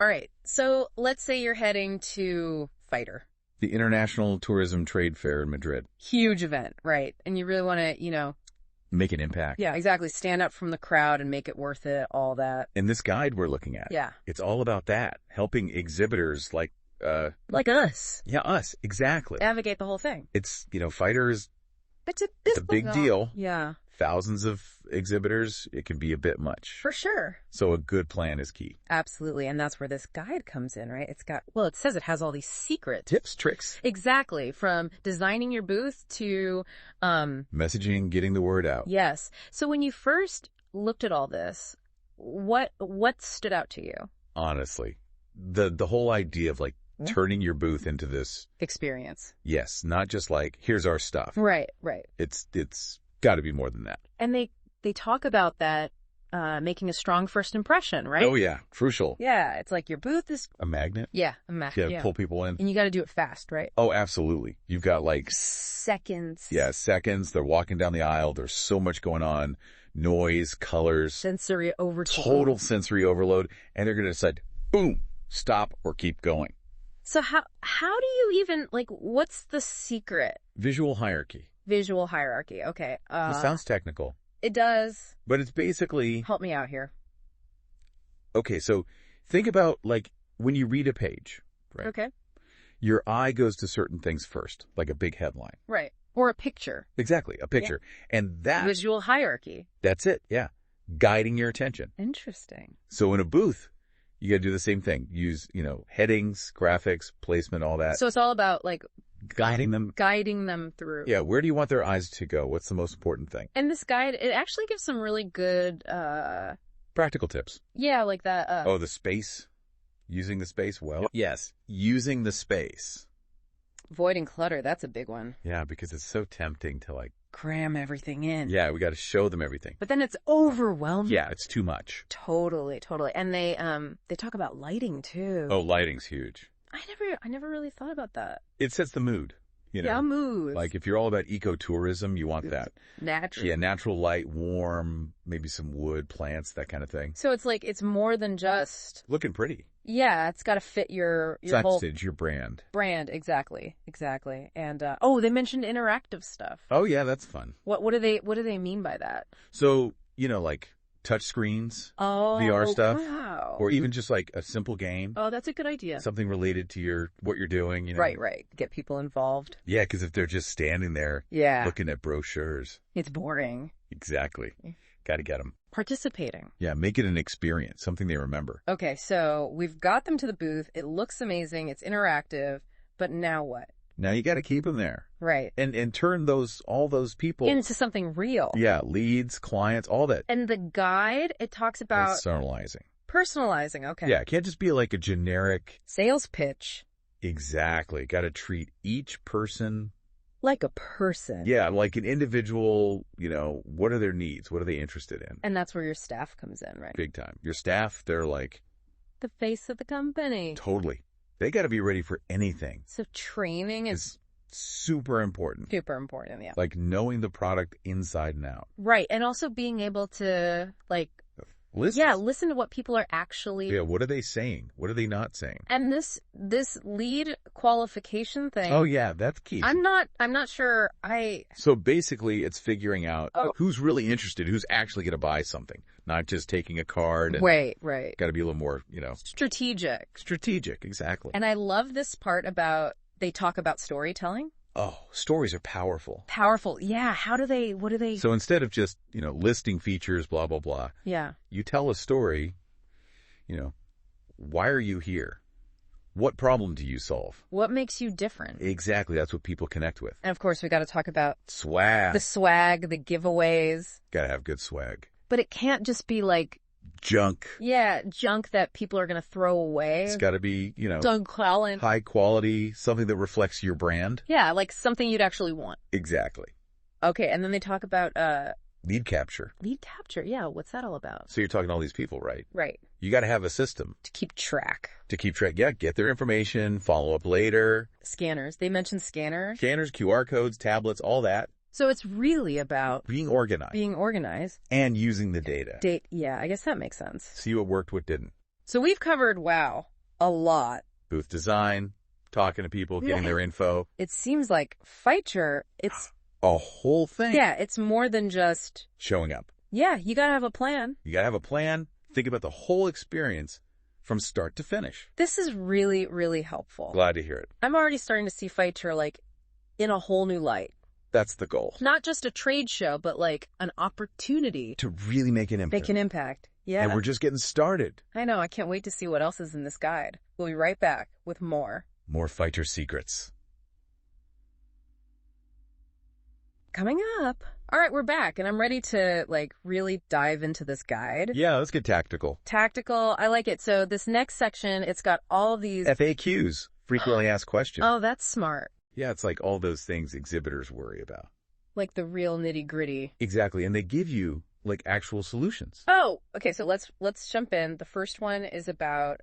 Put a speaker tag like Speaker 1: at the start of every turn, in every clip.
Speaker 1: All right. So let's say you're heading to FITUR.
Speaker 2: The International Tourism Trade Fair in Madrid.
Speaker 1: Huge event, right? And you really want to,
Speaker 2: Make an impact.
Speaker 1: yeah, exactly. Stand up from the crowd and make it worth it, all that.
Speaker 2: And this guide we're looking at.
Speaker 1: Yeah.
Speaker 2: It's all about that. Helping exhibitors like
Speaker 1: us.
Speaker 2: Yeah, us. Exactly.
Speaker 1: Navigate the whole thing.
Speaker 2: It's, FITUR is
Speaker 1: It's
Speaker 2: a big deal.
Speaker 1: Yeah.
Speaker 2: Thousands of exhibitors. It can be a bit much.
Speaker 1: For sure.
Speaker 2: So a good plan is key.
Speaker 1: Absolutely. And that's where this guide comes in, right? It says it has all these secrets.
Speaker 2: Tips, tricks.
Speaker 1: Exactly. From designing your booth to,
Speaker 2: Messaging, getting the word out.
Speaker 1: yes. So when you first looked at all this, what stood out to you?
Speaker 2: Honestly, the whole idea of turning your booth into this,
Speaker 1: Experience.
Speaker 2: yes, not just here's our stuff.
Speaker 1: Right, right.
Speaker 2: It's got to be more than that.
Speaker 1: And they talk about that, making a strong first impression, right?
Speaker 2: Oh yeah, crucial.
Speaker 1: Yeah, it's like your booth is,
Speaker 2: A magnet.
Speaker 1: yeah.
Speaker 2: Pull people in.
Speaker 1: And you got to do it fast, right?
Speaker 2: Oh, absolutely. You've got
Speaker 1: Seconds.
Speaker 2: yeah, seconds. They're walking down the aisle. There's so much going on. Noise, colors,
Speaker 1: Sensory overload.
Speaker 2: total sensory overload. And they're going to decide, boom, stop or keep going.
Speaker 1: So how do you even, what's the secret?
Speaker 2: Visual hierarchy.
Speaker 1: Visual hierarchy. Okay.
Speaker 2: It sounds technical,
Speaker 1: It does.
Speaker 2: but it's basically,
Speaker 1: Help me out here.
Speaker 2: okay, so think about when you read a page, right?
Speaker 1: Okay.
Speaker 2: Your eye goes to certain things first, like a big headline.
Speaker 1: Right. Or a picture.
Speaker 2: Exactly, a picture. And
Speaker 1: Visual hierarchy.
Speaker 2: that's it, yeah. Guiding your attention.
Speaker 1: Interesting.
Speaker 2: So in a booth, you got to do the same thing. Use, headings, graphics, placement, all that.
Speaker 1: So it's all about
Speaker 2: Guiding them.
Speaker 1: guiding them through.
Speaker 2: Yeah, where do you want their eyes to go? What's the most important thing?
Speaker 1: And this guide, it actually gives some really good,
Speaker 2: Practical tips.
Speaker 1: yeah, like that,
Speaker 2: Oh, the space? Using the space well? Yes, using the space.
Speaker 1: avoiding clutter. That's a big one.
Speaker 2: Yeah, because it's so tempting to
Speaker 1: Cram everything in.
Speaker 2: yeah, we got to show them everything.
Speaker 1: But then it's overwhelming.
Speaker 2: Yeah, it's too much.
Speaker 1: Totally. And they talk about lighting too.
Speaker 2: Oh, lighting's huge.
Speaker 1: I never really thought about that.
Speaker 2: It sets the mood,
Speaker 1: Yeah, mood.
Speaker 2: If you're all about ecotourism, you want that.
Speaker 1: Natural.
Speaker 2: Yeah, natural light, warm, maybe some wood, plants, that kind of thing.
Speaker 1: So it's more than just,
Speaker 2: Looking pretty.
Speaker 1: yeah, it's got to fit your
Speaker 2: It's not
Speaker 1: whole
Speaker 2: just your brand.
Speaker 1: brand. Exactly. And, they mentioned interactive stuff.
Speaker 2: Oh, yeah, that's fun.
Speaker 1: What do they mean by that?
Speaker 2: So, touch screens,
Speaker 1: Oh,
Speaker 2: VR stuff,
Speaker 1: wow.
Speaker 2: or even just a simple game,
Speaker 1: Oh, that's a good idea.
Speaker 2: something related to what you're doing,
Speaker 1: Right. Get people involved.
Speaker 2: Yeah, because if they're just standing there
Speaker 1: Yeah.
Speaker 2: looking at brochures.
Speaker 1: It's boring.
Speaker 2: Exactly. Got to get them.
Speaker 1: Participating.
Speaker 2: Yeah, make it an experience, something they remember.
Speaker 1: Okay, so we've got them to the booth. It looks amazing. It's interactive. But now what?
Speaker 2: Now you got to keep them there
Speaker 1: Right.
Speaker 2: and turn all those people
Speaker 1: Into something real.
Speaker 2: yeah, leads, clients, all that.
Speaker 1: And the guide, it talks about personalizing. Okay.
Speaker 2: Yeah, it can't just be a generic.
Speaker 1: Sales pitch.
Speaker 2: Exactly. Got to treat each person
Speaker 1: Like a person.
Speaker 2: yeah, like an individual, what are their needs? What are they interested in?
Speaker 1: And that's where your staff comes in, right?
Speaker 2: Big time. Your staff, they're
Speaker 1: The face of the company.
Speaker 2: totally. They got to be ready for anything.
Speaker 1: So training is
Speaker 2: Super important.
Speaker 1: super important, yeah.
Speaker 2: Knowing the product inside and out.
Speaker 1: Right. And also being able to
Speaker 2: Listen.
Speaker 1: listen to what people are actually.
Speaker 2: Yeah, what are they saying? What are they not saying?
Speaker 1: And this lead qualification thing.
Speaker 2: Oh yeah, that's key.
Speaker 1: I'm not sure
Speaker 2: So basically it's figuring out
Speaker 1: Oh.
Speaker 2: who's really interested, who's actually going to buy something, not just taking a card. And
Speaker 1: Right.
Speaker 2: Got to be a little more,
Speaker 1: Strategic.
Speaker 2: exactly.
Speaker 1: And I love this part about they talk about storytelling.
Speaker 2: Oh, stories are powerful.
Speaker 1: Powerful. Yeah. What do they?
Speaker 2: So instead of just, listing features, blah, blah, blah,
Speaker 1: Yeah.
Speaker 2: you tell a story, why are you here? What problem do you solve?
Speaker 1: What makes you different?
Speaker 2: Exactly. That's what people connect with.
Speaker 1: And of course, we got to talk about
Speaker 2: Swag.
Speaker 1: the swag, the giveaways.
Speaker 2: Got to have good swag.
Speaker 1: But it can't just be
Speaker 2: Junk.
Speaker 1: junk that people are going to throw away.
Speaker 2: It's got to be,
Speaker 1: Dunklellen.
Speaker 2: high quality, something that reflects your brand.
Speaker 1: Yeah, something you'd actually want.
Speaker 2: Exactly.
Speaker 1: Okay, and then they talk about
Speaker 2: Lead capture.
Speaker 1: lead capture. Yeah, what's that all about?
Speaker 2: So you're talking to all these people, right?
Speaker 1: Right.
Speaker 2: You got to have a system
Speaker 1: To keep track.
Speaker 2: to keep track. Yeah, get their information, follow up later.
Speaker 1: Scanners. They mentioned scanners.
Speaker 2: Scanners, QR codes, tablets, all that.
Speaker 1: So it's really about
Speaker 2: Being organized
Speaker 1: being organized.
Speaker 2: and using the data.
Speaker 1: Yeah, I guess that makes sense.
Speaker 2: See what worked, what didn't.
Speaker 1: So we've covered, wow, a lot.
Speaker 2: Booth design, talking to people, getting their info.
Speaker 1: It seems like FITUR, it's...
Speaker 2: A whole thing.
Speaker 1: Yeah, it's more than just...
Speaker 2: Showing up.
Speaker 1: Yeah, you gotta have a plan.
Speaker 2: You gotta have a plan. Think about the whole experience from start to finish.
Speaker 1: This is really, really helpful.
Speaker 2: Glad to hear it.
Speaker 1: I'm already starting to see FITUR, like, in a whole new light.
Speaker 2: That's the goal.
Speaker 1: Not just a trade show, but, like, an opportunity.
Speaker 2: To really make an impact.
Speaker 1: Make an impact. Yeah.
Speaker 2: And we're just getting started.
Speaker 1: I know. I can't wait to see what else is in this guide. We'll be right back with more.
Speaker 2: More FITUR secrets.
Speaker 1: Coming up. All right, we're back, and I'm ready to, like, really dive into this guide.
Speaker 2: Yeah, let's get tactical.
Speaker 1: Tactical. I like it. So this next section, it's got all of these...
Speaker 2: FAQs, frequently asked questions.
Speaker 1: Oh, that's smart.
Speaker 2: Yeah, it's like all those things exhibitors worry about.
Speaker 1: Like the real nitty-gritty.
Speaker 2: Exactly, and they give you, like, actual solutions.
Speaker 1: Oh, okay, so let's jump in. The first one is about...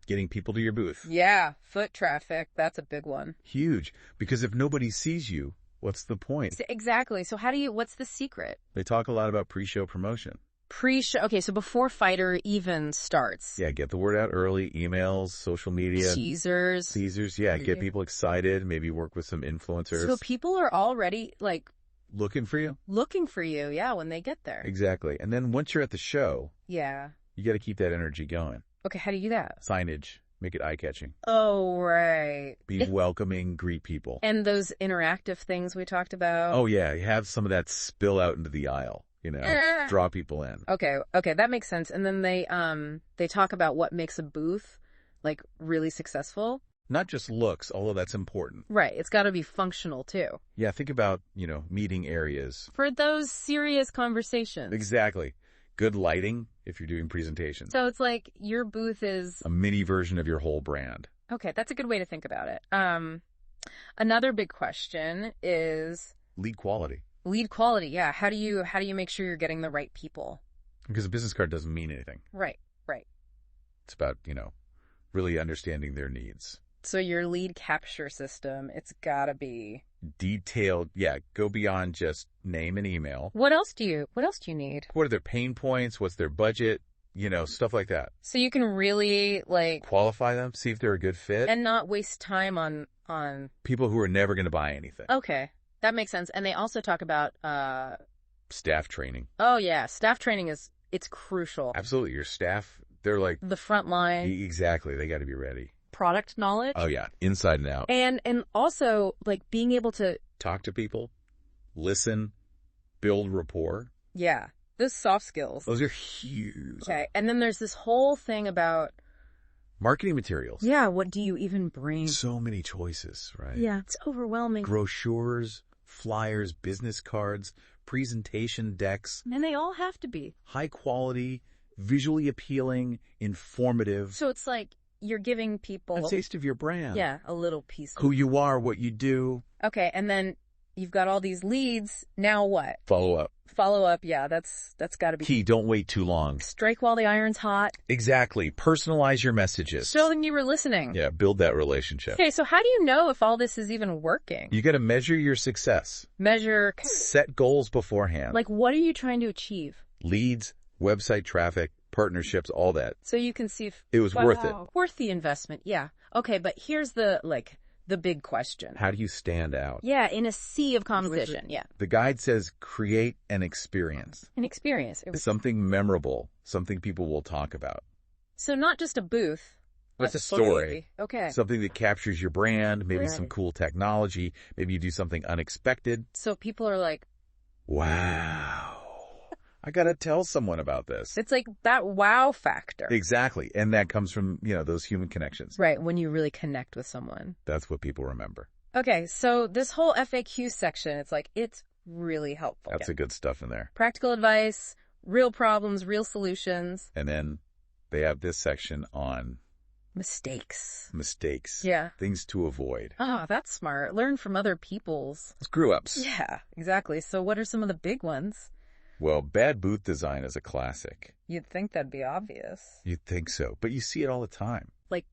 Speaker 2: Getting people to your booth.
Speaker 1: Yeah, foot traffic. That's a big one.
Speaker 2: Huge, because if nobody sees you, what's the point?
Speaker 1: Exactly. So what's the secret?
Speaker 2: They talk a lot about pre-show promotion.
Speaker 1: Pre-show, okay, so before FITUR even starts.
Speaker 2: Yeah, get the word out early, emails, social media.
Speaker 1: Teasers,
Speaker 2: yeah, get people excited, maybe work with some influencers.
Speaker 1: So people are already, like...
Speaker 2: Looking for you?
Speaker 1: Looking for you, yeah, when they get there.
Speaker 2: Exactly. And then once you're at the show...
Speaker 1: Yeah.
Speaker 2: You got to keep that energy going.
Speaker 1: Okay, how do you do that?
Speaker 2: Signage. Make it eye-catching.
Speaker 1: Oh, right.
Speaker 2: Be welcoming, greet people.
Speaker 1: And those interactive things we talked about.
Speaker 2: Oh, yeah. You have some of that spill out into the aisle, draw people in.
Speaker 1: Okay, that makes sense. And then they talk about what makes a booth, like, really successful.
Speaker 2: Not just looks, although that's important.
Speaker 1: Right. It's got to be functional, too.
Speaker 2: Yeah, think about, meeting areas.
Speaker 1: For those serious conversations.
Speaker 2: Exactly. Good lighting if you're doing presentations.
Speaker 1: So it's like your booth is...
Speaker 2: a mini version of your whole brand.
Speaker 1: Okay, that's a good way to think about it. Another big question is...
Speaker 2: Lead quality.
Speaker 1: Lead quality, yeah. How do you make sure you're getting the right people?
Speaker 2: Because a business card doesn't mean anything.
Speaker 1: Right.
Speaker 2: It's about, really understanding their needs.
Speaker 1: So your lead capture system, it's gotta be...
Speaker 2: detailed, go beyond just name and email.
Speaker 1: What else do you need?
Speaker 2: What are their pain points? What's their budget? Stuff like that.
Speaker 1: So you can really, like...
Speaker 2: qualify them, see if they're a good fit.
Speaker 1: And not waste time on...
Speaker 2: people who are never going to buy anything.
Speaker 1: Okay, that makes sense. And they also talk about...
Speaker 2: staff training.
Speaker 1: Oh, yeah. Staff training it's crucial.
Speaker 2: Absolutely. Your staff, they're like...
Speaker 1: the front line.
Speaker 2: Exactly. They got to be ready.
Speaker 1: Product knowledge.
Speaker 2: Oh, yeah. Inside and out.
Speaker 1: And also, like, being able to...
Speaker 2: talk to people, listen, build rapport.
Speaker 1: Yeah. Those soft skills.
Speaker 2: Those are huge.
Speaker 1: Okay. And then there's this whole thing about...
Speaker 2: marketing materials.
Speaker 1: Yeah. What do you even bring?
Speaker 2: So many choices, right?
Speaker 1: Yeah. It's overwhelming.
Speaker 2: Brochures, flyers, business cards, presentation decks.
Speaker 1: And they all have to be.
Speaker 2: High quality, visually appealing, informative.
Speaker 1: So it's like... you're giving people...
Speaker 2: a taste of your brand.
Speaker 1: Yeah, a little piece of...
Speaker 2: who you are, what you do.
Speaker 1: Okay, and then you've got all these leads. Now what?
Speaker 2: Follow up.
Speaker 1: Follow up, yeah, that's got to be...
Speaker 2: key, don't wait too long.
Speaker 1: Strike while the iron's hot.
Speaker 2: Exactly. Personalize your messages.
Speaker 1: Show them you were listening.
Speaker 2: Yeah, build that relationship.
Speaker 1: Okay, so how do you know if all this is even working?
Speaker 2: You got to measure your success.
Speaker 1: Measure...
Speaker 2: set goals beforehand.
Speaker 1: like, what are you trying to achieve?
Speaker 2: Leads, website traffic, partnerships, all that.
Speaker 1: So you can see if...
Speaker 2: it was worth it.
Speaker 1: Worth the investment, yeah. Okay, but here's the big question.
Speaker 2: How do you stand out?
Speaker 1: Yeah, in a sea of competition, yeah.
Speaker 2: The guide says create an experience.
Speaker 1: An experience.
Speaker 2: Something memorable, something people will talk about.
Speaker 1: So not just a booth.
Speaker 2: It's a story.
Speaker 1: Okay.
Speaker 2: Something that captures your brand, maybe some cool technology, maybe you do something unexpected.
Speaker 1: So people are like,
Speaker 2: wow. I got to tell someone about this.
Speaker 1: It's like that wow factor.
Speaker 2: Exactly. And that comes from, those human connections.
Speaker 1: Right, when you really connect with someone.
Speaker 2: That's what people remember.
Speaker 1: Okay, so this whole FAQ section, it's really helpful.
Speaker 2: That's the good stuff in there.
Speaker 1: Practical advice, real problems, real solutions.
Speaker 2: And then they have this section on...
Speaker 1: mistakes.
Speaker 2: Yeah. Things to avoid.
Speaker 1: Oh, that's smart. Learn from other people's...
Speaker 2: screw-ups.
Speaker 1: Yeah, exactly. So what are some of the big ones?
Speaker 2: Well, bad booth design is a classic.
Speaker 1: You'd think that'd be obvious.
Speaker 2: You'd think so, but you see it all the time.
Speaker 1: Like,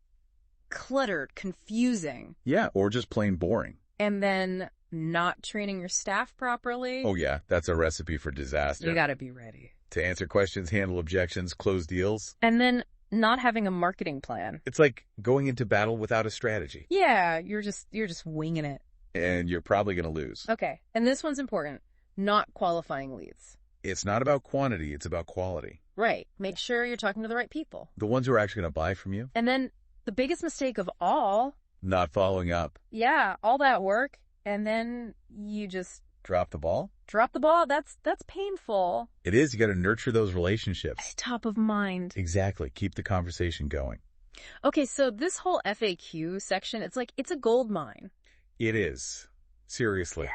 Speaker 1: cluttered, confusing.
Speaker 2: Yeah, or just plain boring.
Speaker 1: And then not training your staff properly.
Speaker 2: Oh yeah, that's a recipe for disaster.
Speaker 1: You gotta be ready.
Speaker 2: To answer questions, handle objections, close deals.
Speaker 1: And then not having a marketing plan.
Speaker 2: It's like going into battle without a strategy.
Speaker 1: Yeah, you're just winging it.
Speaker 2: And you're probably going to lose.
Speaker 1: Okay, and this one's important. Not qualifying leads.
Speaker 2: It's not about quantity, it's about quality.
Speaker 1: Right. Make sure you're talking to the right people.
Speaker 2: The ones who are actually going to buy from you.
Speaker 1: And then the biggest mistake of all.
Speaker 2: Not following up.
Speaker 1: Yeah, all that work, and then you just
Speaker 2: Drop the ball.
Speaker 1: drop the ball. That's painful.
Speaker 2: It is. You got to nurture those relationships.
Speaker 1: It's top of mind.
Speaker 2: Exactly. Keep the conversation going.
Speaker 1: Okay, so this whole FAQ section, it's a gold mine.
Speaker 2: It is. Seriously.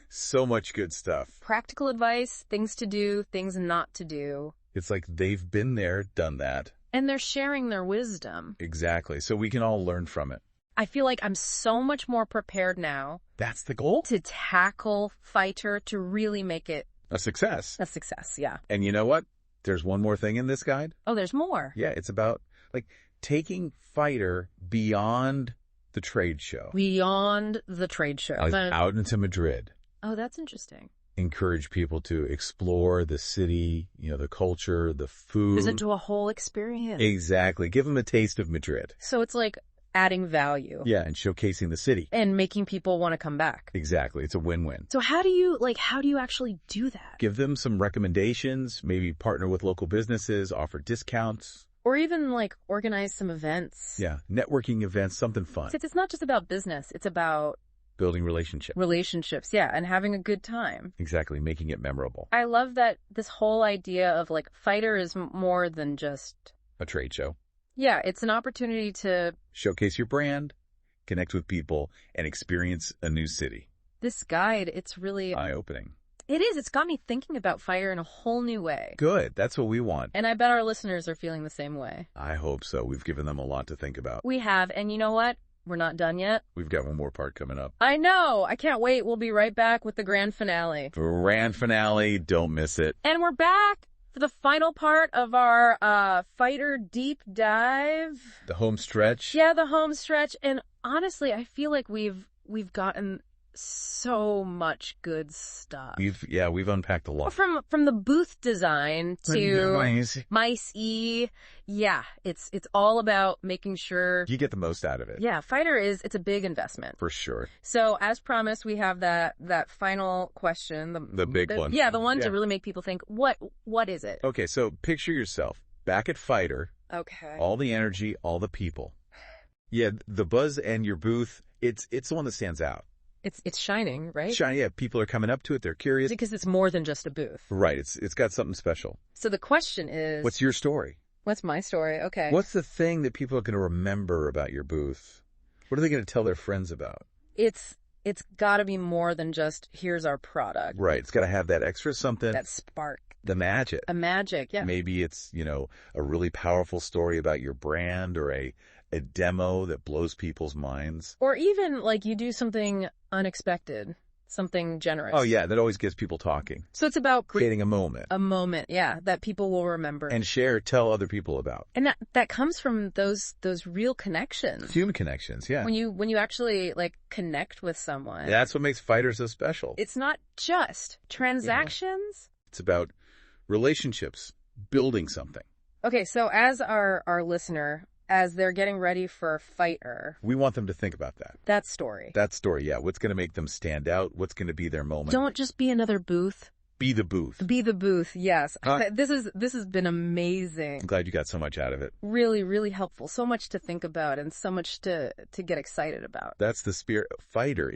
Speaker 2: So much good stuff.
Speaker 1: Practical advice, things to do, things not to do.
Speaker 2: It's like they've been there, done that.
Speaker 1: And they're sharing their wisdom.
Speaker 2: Exactly. So we can all learn from it.
Speaker 1: I feel like I'm so much more prepared now
Speaker 2: That's the goal.
Speaker 1: to tackle FITUR, to really make it
Speaker 2: A success.
Speaker 1: a success. Yeah.
Speaker 2: And you know what? There's one more thing in this guide.
Speaker 1: Oh, there's more.
Speaker 2: Yeah, it's about taking FITUR beyond the trade show.
Speaker 1: Beyond the trade show.
Speaker 2: Out into Madrid.
Speaker 1: Oh, that's interesting.
Speaker 2: Encourage people to explore the city, the culture, the food.
Speaker 1: Visit to a whole experience.
Speaker 2: Exactly. Give them a taste of Madrid.
Speaker 1: So it's like adding value.
Speaker 2: Yeah, and showcasing the city.
Speaker 1: And making people want to come back.
Speaker 2: Exactly. It's a win-win.
Speaker 1: So how do you actually do that?
Speaker 2: Give them some recommendations, maybe partner with local businesses, offer discounts.
Speaker 1: Or even organize some events.
Speaker 2: Yeah, networking events, something fun.
Speaker 1: It's not just about business. It's about
Speaker 2: building relationships.
Speaker 1: Relationships, yeah, and having a good time.
Speaker 2: Exactly, making it memorable.
Speaker 1: I love that this whole idea of FITUR is more than just
Speaker 2: a trade show.
Speaker 1: Yeah, it's an opportunity to
Speaker 2: showcase your brand, connect with people, and experience a new city.
Speaker 1: This guide, it's really
Speaker 2: eye-opening.
Speaker 1: It is. It's got me thinking about FITUR in a whole new way.
Speaker 2: Good. That's what we want.
Speaker 1: And I bet our listeners are feeling the same way.
Speaker 2: I hope so. We've given them a lot to think about.
Speaker 1: We have. And you know what? We're not done yet.
Speaker 2: We've got one more part coming up.
Speaker 1: I know. I can't wait. We'll be right back with the grand finale.
Speaker 2: Grand finale. Don't miss it.
Speaker 1: And we're back for the final part of our FITUR deep dive.
Speaker 2: The home stretch.
Speaker 1: Yeah, the home stretch. And honestly, I feel like we've gotten so much good stuff.
Speaker 2: We've unpacked a lot.
Speaker 1: From the booth design to Mice-E. Yeah, it's all about making sure
Speaker 2: you get the most out of it.
Speaker 1: Yeah, FITUR it's a big investment.
Speaker 2: For sure.
Speaker 1: So as promised, we have that final question.
Speaker 2: The big one.
Speaker 1: Yeah, the one to really make people think, what is it?
Speaker 2: Okay, so picture yourself back at FITUR.
Speaker 1: Okay.
Speaker 2: All the energy, all the people. Yeah, the buzz and your booth, it's the one that stands out.
Speaker 1: It's shining, right?
Speaker 2: Shining, yeah. People are coming up to it. They're curious.
Speaker 1: Because it's more than just a booth.
Speaker 2: Right. It's got something special.
Speaker 1: So the question is...
Speaker 2: What's your story?
Speaker 1: What's my story? Okay.
Speaker 2: What's the thing that people are going to remember about your booth? What are they going to tell their friends about?
Speaker 1: It's got to be more than just, here's our product.
Speaker 2: Right. It's got to have that extra something.
Speaker 1: That spark.
Speaker 2: The magic.
Speaker 1: A magic, yeah.
Speaker 2: Maybe it's, a really powerful story about your brand or a demo that blows people's minds.
Speaker 1: Or even you do something unexpected, something generous.
Speaker 2: Oh yeah, that always gets people talking.
Speaker 1: So it's about
Speaker 2: creating a moment.
Speaker 1: A moment, yeah, that people will remember.
Speaker 2: And tell other people about.
Speaker 1: And that comes from those real connections.
Speaker 2: Human connections, yeah.
Speaker 1: When you actually connect with someone.
Speaker 2: That's what makes FITUR so special.
Speaker 1: It's not just transactions.
Speaker 2: Yeah. It's about relationships, building something.
Speaker 1: Okay, so as our listener, as they're getting ready for FITUR,
Speaker 2: we want them to think about that.
Speaker 1: That story,
Speaker 2: yeah. What's going to make them stand out? What's going to be their moment?
Speaker 1: Don't just be another booth.
Speaker 2: Be the booth.
Speaker 1: Be the booth, yes. This has been amazing.
Speaker 2: I'm glad you got so much out of it.
Speaker 1: Really, really helpful. So much to think about and so much to get excited about.
Speaker 2: That's the spirit. FITUR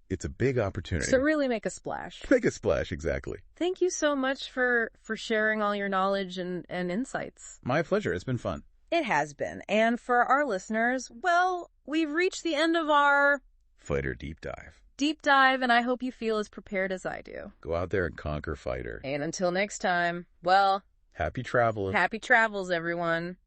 Speaker 2: it's a big opportunity.
Speaker 1: So really make a splash.
Speaker 2: Make a splash, exactly.
Speaker 1: Thank you so much for sharing all your knowledge and insights.
Speaker 2: My pleasure. It's been fun.
Speaker 1: It has been. And for our listeners, well, we've reached the end of our
Speaker 2: FITUR deep dive.
Speaker 1: Deep dive, and I hope you feel as prepared as I do.
Speaker 2: Go out there and conquer FITUR.
Speaker 1: And until next time, well,
Speaker 2: happy travel.
Speaker 1: Happy travels, everyone.